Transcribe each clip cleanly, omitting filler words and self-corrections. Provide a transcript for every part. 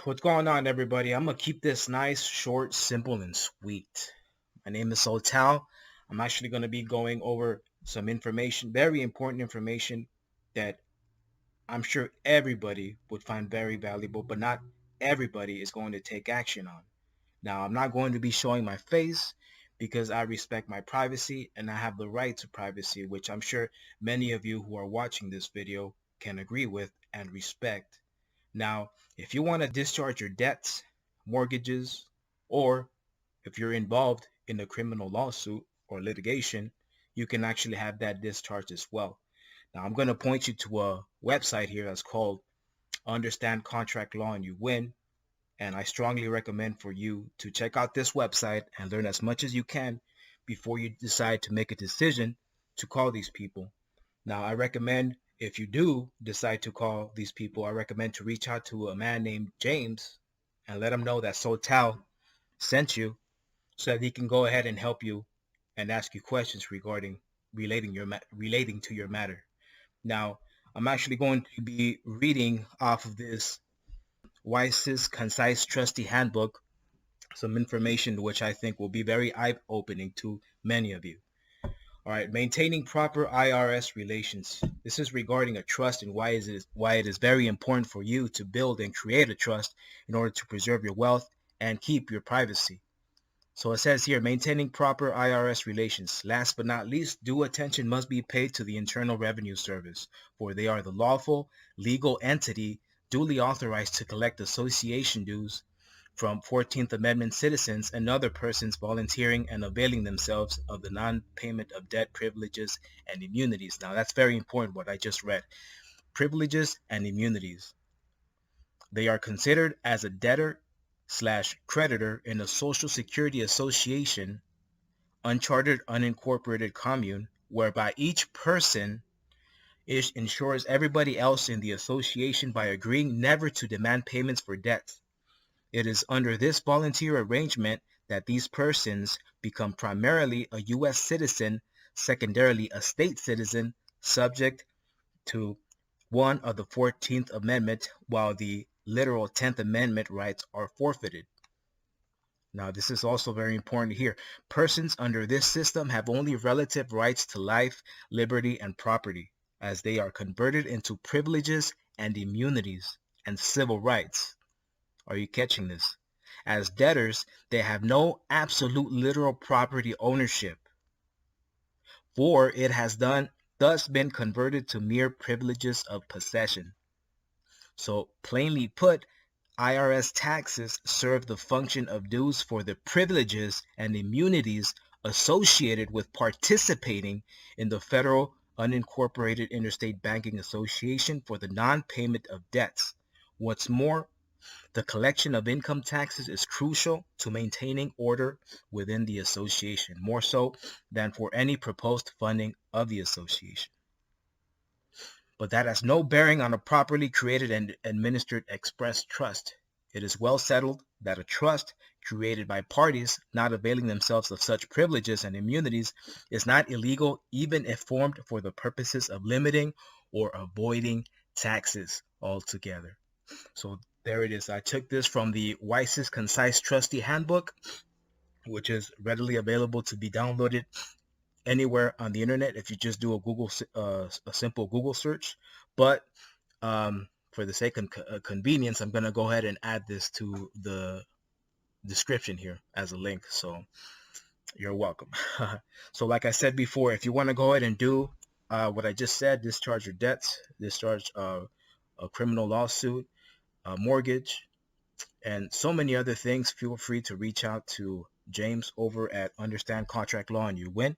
What's going on, everybody? I'm gonna keep this nice, short, simple, and sweet. My name is Sotal. I'm actually gonna be going over some information, very important information that I'm sure everybody would find very valuable, but not everybody is going to take action on. Now, I'm not going to be showing my face because I respect my privacy and I have the right to privacy, which I'm sure many of you who are watching this video can agree with and respect. Now, if you want to discharge your debts, mortgages, or if you're involved in a criminal lawsuit or litigation, you can actually have that discharged as well. Now, I'm going to point you to a website here that's called Understand Contract Law and You Win. And I strongly recommend for you to check out this website and learn as much as you can before you decide to make a decision to call these people. Now, I recommend if you do decide to call these people, I recommend to reach out to a man named James and let him know that Sotal sent you so that he can go ahead and help you and ask you questions regarding relating to your matter. Now, I'm actually going to be reading off of this Weiss's Concise Trusty Handbook, some information which I think will be very eye-opening to many of you. All right, maintaining proper IRS relations. This is regarding a trust and why it is very important for you to build and create a trust in order to preserve your wealth and keep your privacy. So it says here, maintaining proper IRS relations. Last but not least, due attention must be paid to the Internal Revenue Service, for they are the lawful, legal entity duly authorized to collect association dues from 14th Amendment citizens and other persons volunteering and availing themselves of the non-payment of debt privileges and immunities. Now, that's very important what I just read. Privileges and immunities. They are considered as a debtor/creditor in a Social Security Association, unchartered, unincorporated commune, whereby each person insures everybody else in the association by agreeing never to demand payments for debts. It is under this volunteer arrangement that these persons become primarily a U.S. citizen, secondarily a state citizen, subject to one of the 14th Amendment, while the literal 10th Amendment rights are forfeited. Now, this is also very important here. Persons under this system have only relative rights to life, liberty, and property, as they are converted into privileges and immunities and civil rights. Are you catching this? As debtors, they have no absolute literal property ownership, for it has thus been converted to mere privileges of possession. So plainly put, IRS taxes serve the function of dues for the privileges and immunities associated with participating in the Federal Unincorporated Interstate Banking Association for the non-payment of debts. What's more, the collection of income taxes is crucial to maintaining order within the association, more so than for any proposed funding of the association. But that has no bearing on a properly created and administered express trust. It is well settled that a trust created by parties not availing themselves of such privileges and immunities is not illegal, even if formed for the purposes of limiting or avoiding taxes altogether. So there it is. I took this from the Weiss's Concise Trustee Handbook, which is readily available to be downloaded anywhere on the internet if you just do a simple Google search. But for the sake of convenience, I'm going to go ahead and add this to the description here as a link. So you're welcome. So like I said before, if you want to go ahead and do what I just said, discharge your debts, discharge a criminal lawsuit, mortgage, and so many other things, feel free to reach out to James over at Understand Contract Law and You Win.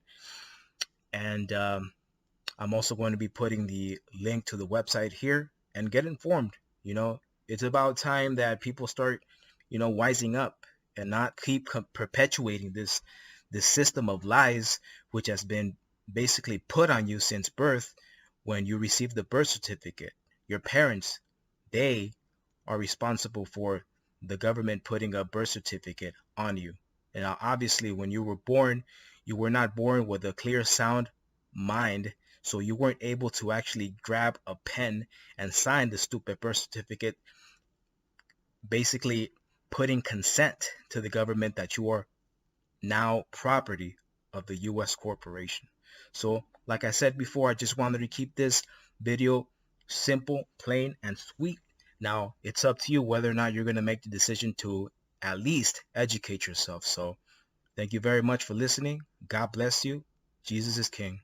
And I'm also going to be putting the link to the website here, and get informed. It's about time that people start, wising up and not keep perpetuating this system of lies, which has been basically put on you since birth. When you receive the birth certificate, your parents, they are responsible for the government putting a birth certificate on you. And now, obviously, when you were born, you were not born with a clear, sound mind, so you weren't able to actually grab a pen and sign the stupid birth certificate basically putting consent to the government that you are now property of the U.S. corporation. So, like I said before, I just wanted to keep this video simple, plain, and sweet. Now, it's up to you whether or not you're going to make the decision to at least educate yourself. So, thank you very much for listening. God bless you. Jesus is King.